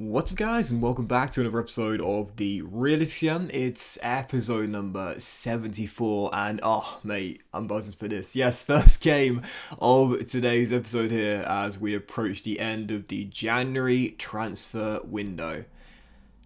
What's up guys, and welcome back to another episode of the Realistic. It's episode number 74 and oh mate, I'm buzzing for this. Yes, first game of today's episode here as we approach the end of the January transfer window.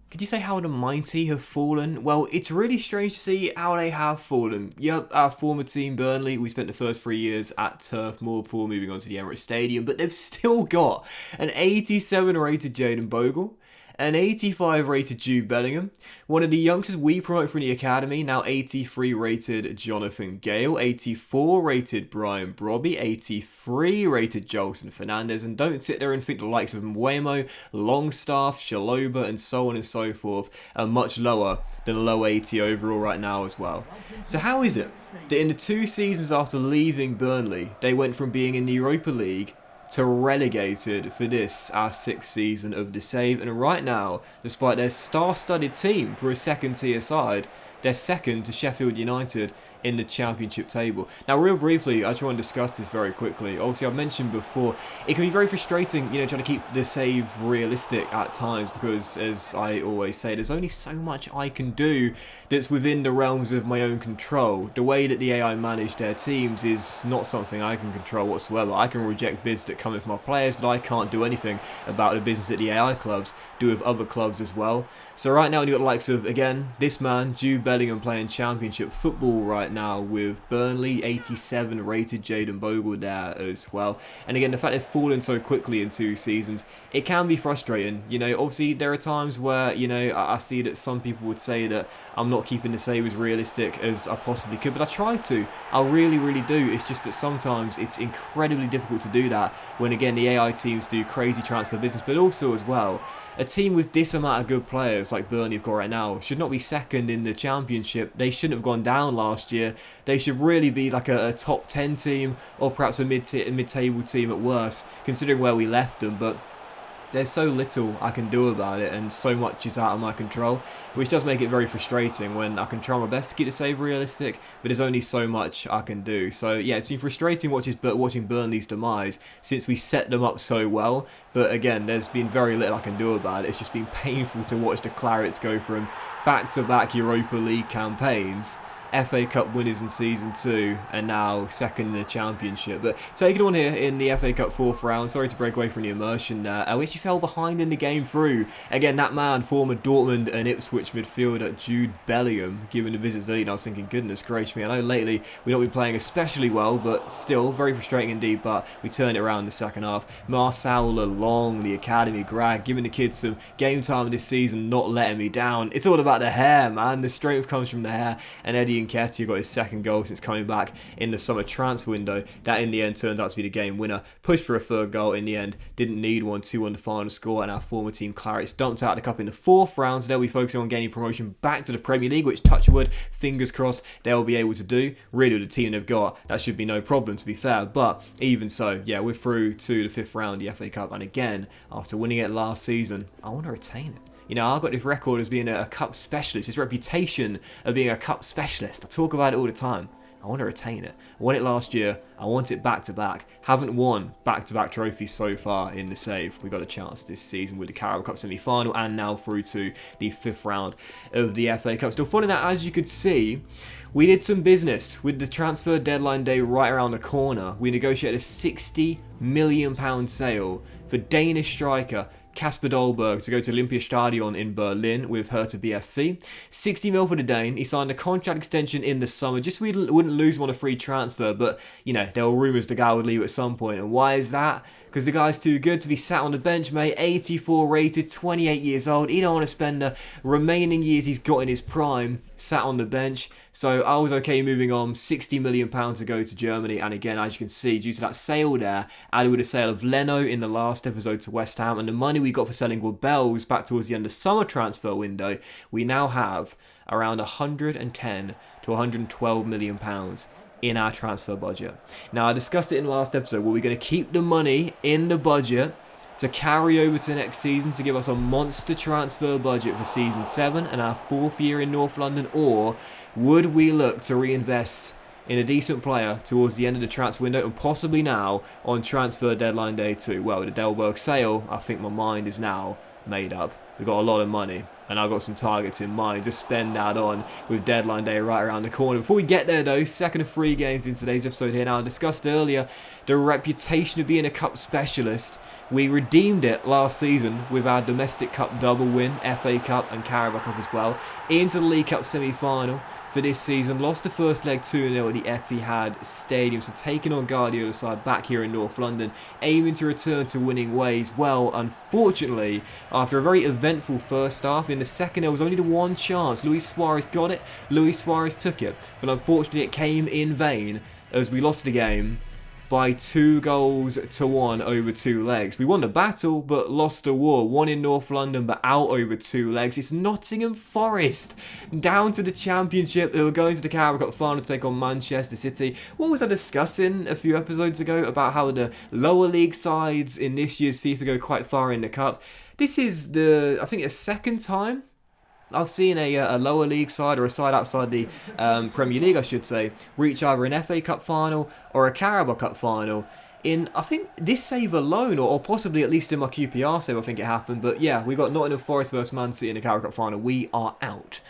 Could you say how the mighty have fallen? Well, it's really strange to see how they have fallen. Yep, our former team, Burnley, we spent the first 3 years at Turf Moor before moving on to the Emirates Stadium, but they've still got an 87 rated Jayden Bogle, an 85 rated Jude Bellingham, one of the youngsters we promote from the academy, now 83 rated Jonathan Gale, 84 rated Brian Brobby, 83 rated Jolson Fernandez, and don't sit there and think the likes of Mbeumo, Longstaff, Shaloba, and so on and so forth are much lower than a low 80 overall right now as well. So how is it that in the 2 seasons after leaving Burnley, they went from being in the Europa League to relegated for this, our 6th season of the save, and right now, despite their star-studded team for a second tier side, they're second to Sheffield United in the championship table. Now, real briefly, I just want to discuss this very quickly. Obviously, I've mentioned before, it can be very frustrating, trying to keep the save realistic at times because, as I always say, there's only so much I can do that's within the realms of my own control. The way that the AI manage their teams is not something I can control whatsoever. I can reject bids that come with my players, but I can't do anything about the business that the AI clubs do with other clubs as well. So right now, you've got the likes of, again, this man, Jude Bellingham, playing championship football right now with Burnley, 87 rated Jayden Bogle there as well. And again, the fact they've fallen so quickly in 2 seasons, it can be frustrating. Obviously there are times where, I see that some people would say that I'm not keeping the save as realistic as I possibly could, but I try to. I really, really do. It's just that sometimes it's incredibly difficult to do that when, again, the AI teams do crazy transfer business, but also as well, a team with this amount of good players like Burnley have got right now should not be second in the championship. They shouldn't have gone down last year. They should really be like a top 10 team or perhaps a mid-table team at worst, considering where we left them. But there's so little I can do about it and so much is out of my control, which does make it very frustrating when I can try my best to keep the save realistic, but there's only so much I can do. So yeah, it's been frustrating watching Burnley's demise since we set them up so well, but again, there's been very little I can do about it. It's just been painful to watch the Clarets go from back-to-back Europa League campaigns, FA Cup winners in Season 2, and now second in the Championship. But taking on here in the FA Cup 4th round, sorry to break away from the immersion there, we actually fell behind in the game through. Again, that man, former Dortmund and Ipswich midfielder Jude Bellingham, giving the visit to the lead, and I was thinking, goodness gracious me, I know lately we've not been playing especially well, but still, very frustrating indeed, but we turned it around in the second half. Marcel Lalong, the academy grad, giving the kids some game time this season, not letting me down. It's all about the hair, man. The strength comes from the hair, and Eddie Nketiah got his 2nd goal since coming back in the summer transfer window. That in the end turned out to be the game winner. Pushed for a 3rd goal in the end. Didn't need one. 2-1 the final score, and our former team Clarets dumped out the cup in the 4th round. So they'll be focusing on gaining promotion back to the Premier League, which, touch wood, fingers crossed, they'll be able to do. Really, with the team they've got, that should be no problem, to be fair. But even so, yeah, we're through to the 5th round of the FA Cup, and again, after winning it last season, I want to retain it. I've got this record as being a cup specialist, this reputation of being a cup specialist. I talk about it all the time. I want to retain it. I won it last year. I want it back-to-back. Haven't won back-to-back trophies so far in the save. We got a chance this season with the Carabao Cup semi-final and now through to the 5th round of the FA Cup. Still following that, as you could see, we did some business with the transfer deadline day right around the corner. We negotiated a £60 million sale for Danish striker Kasper Dolberg to go to Olympiastadion in Berlin with Hertha BSC. 60 mil for the Dane. He signed a contract extension in the summer just so we wouldn't lose him on a free transfer, but there were rumours the guy would leave at some point. And why is that? Because the guy's too good to be sat on the bench, mate. 84 rated, 28 years old. He don't want to spend the remaining years he's got in his prime sat on the bench. So I was okay moving on. £60 million to go to Germany. And again, as you can see, due to that sale there, added with a sale of Leno in the last episode to West Ham, and the money we got for selling Wood Bells back towards the end of the summer transfer window, we now have around 110 to 112 million pounds in our transfer budget. Now, I discussed it in the last episode. Were we going to keep the money in the budget to carry over to next season to give us a monster transfer budget for Season 7 and our 4th year in North London, or would we look to reinvest in a decent player towards the end of the transfer window and possibly now on transfer deadline day too? Well, with the Delberg sale, I think my mind is now made up. We've got a lot of money, and I've got some targets in mind to spend that on with deadline day right around the corner. Before we get there though, second of 3 games in today's episode here. Now, I discussed earlier the reputation of being a cup specialist. We redeemed it last season with our domestic cup double win, FA Cup and Carabao Cup as well, into the League Cup semi-final. For this season, lost the first leg 2-0 at the Etihad Stadium, so taking on Guardiola's side back here in North London, aiming to return to winning ways. Well, unfortunately, after a very eventful first half, in the second there was only the one chance. Luis Suarez got it, Luis Suarez took it, but unfortunately it came in vain as we lost the game by 2-1 over 2 legs. We won the battle, but lost the war. Won in North London, but out over 2 legs. It's Nottingham Forest down to the Championship. They'll go into the Carabao Cup final to take on Manchester City. What was I discussing a few episodes ago about how the lower league sides in this year's FIFA go quite far in the cup? This is I think, a second time I've seen a lower league side, or a side outside the Premier League, I should say, reach either an FA Cup final or a Carabao Cup final in, I think, this save alone, or possibly at least in my QPR save, I think it happened. But yeah, we got Nottingham Forest versus Man City in the Carabao Cup final. We are out.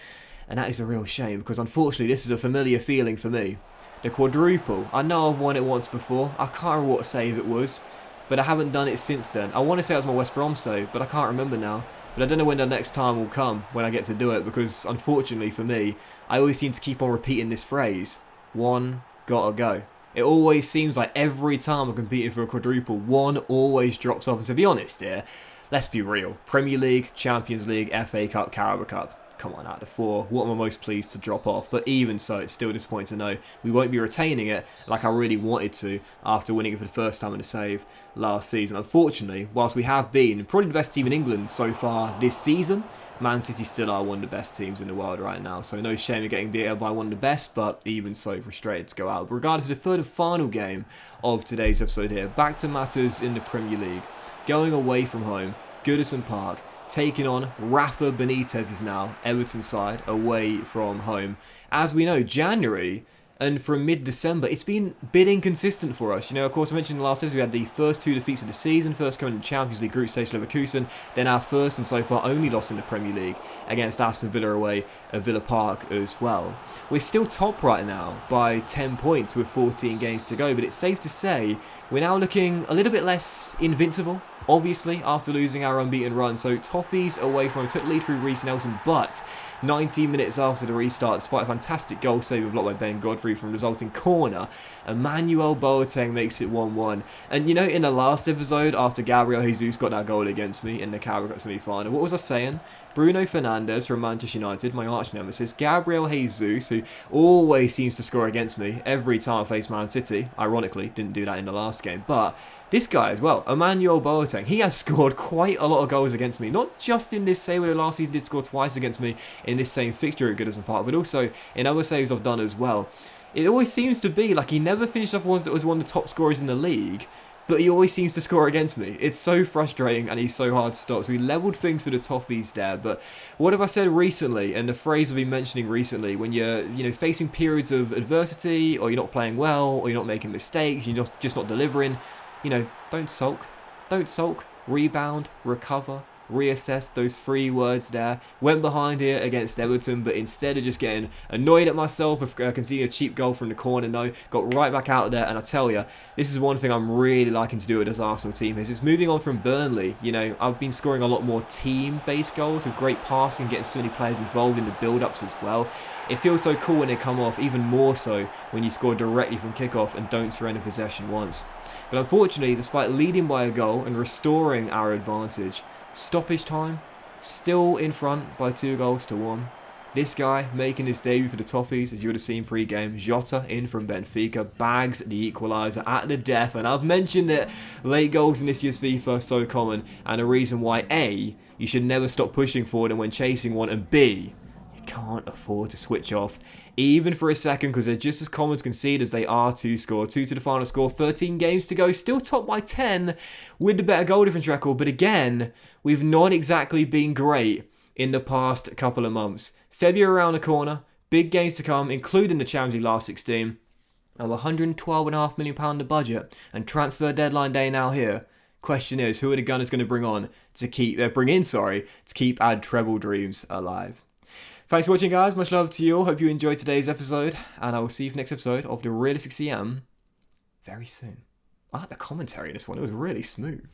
And that is a real shame, because unfortunately this is a familiar feeling for me. The quadruple. I know I've won it once before. I can't remember what save it was, but I haven't done it since then. I want to say it was my West Brom save, but I can't remember now. But I don't know when the next time will come when I get to do it, because unfortunately for me, I always seem to keep on repeating this phrase. One, gotta go. It always seems like every time I'm competing for a quadruple, one always drops off. And to be honest here, let's be real. Premier League, Champions League, FA Cup, Carabao Cup. Come on, out of the 4, what am I most pleased to drop off? But even so, it's still disappointing to know we won't be retaining it like I really wanted to after winning it for the first time in a save last season. Unfortunately, whilst we have been probably the best team in England so far this season, Man City still are one of the best teams in the world right now. So no shame in getting beat out by one of the best, but even so, frustrated to go out. But regardless of the third and final game of today's episode here, back to matters in the Premier League. Going away from home, Goodison Park, taking on Rafa Benitez's now Everton side away from home. As we know, January and from mid-December, it's been a bit inconsistent for us. You know, of course, I mentioned in the last episode we had the first 2 defeats of the season, first coming in the Champions League group stage Leverkusen, then our first and so far only loss in the Premier League against Aston Villa away at Villa Park as well. We're still top right now by 10 points with 14 games to go, but it's safe to say we're now looking a little bit less invincible, obviously, after losing our unbeaten run. So Toffees away from him, took the lead through Reece Nelson, but 19 minutes after the restart, despite a fantastic goal save blocked by Ben Godfrey from the resulting corner, Emmanuel Boateng makes it 1-1. And you know, in the last episode, after Gabriel Jesus got that goal against me in the Carabao Cup semi-final, what was I saying? Bruno Fernandes from Manchester United, my arch nemesis, Gabriel Jesus, who always seems to score against me every time I face Man City. Ironically, didn't do that in the last game, but this guy as well, Emmanuel Boateng, he has scored quite a lot of goals against me. Not just in this save, where last season did score twice against me in this same fixture at Goodison Park, but also in other saves I've done as well. It always seems to be like he never finished up as one of the top scorers in the league, but he always seems to score against me. It's so frustrating and he's so hard to stop. So we levelled things for the Toffees there. But what have I said recently, and the phrase I've been mentioning recently, when you're facing periods of adversity, or you're not playing well, or you're not making mistakes, you're just not delivering, don't sulk. Don't sulk. Rebound, recover, reassess. Those 3 words there. Went behind here against Everton, but instead of just getting annoyed at myself with conceding a cheap goal from the corner, no, got right back out there. And I tell you, this is one thing I'm really liking to do with this Arsenal team, is it's moving on from Burnley. I've been scoring a lot more team-based goals with great passing, getting so many players involved in the build-ups as well. It feels so cool when they come off, even more so when you score directly from kickoff and don't surrender possession once. But unfortunately, despite leading by a goal and restoring our advantage, stoppage time, still in front by 2-1. This guy making his debut for the Toffees, as you would have seen pre-game, Jota in from Benfica, bags the equaliser at the death. And I've mentioned it, late goals in this year's FIFA are so common, and a reason why A, you should never stop pushing forward and when chasing one, and B, you can't afford to switch off even for a second, because they're just as common to concede as they are to score. 2 to the final score, 13 games to go, still top by 10 with the better goal difference record. But again, we've not exactly been great in the past couple of months. February around the corner, big games to come, including the Champions League last 16. A £112.5 million budget, and transfer deadline day now here. Question is, who are the Gunners going to bring in to keep our treble dreams alive? Thanks for watching, guys. Much love to you all. Hope you enjoyed today's episode, and I will see you for the next episode of the Realistic CM very soon. I like the commentary in this one. It was really smooth.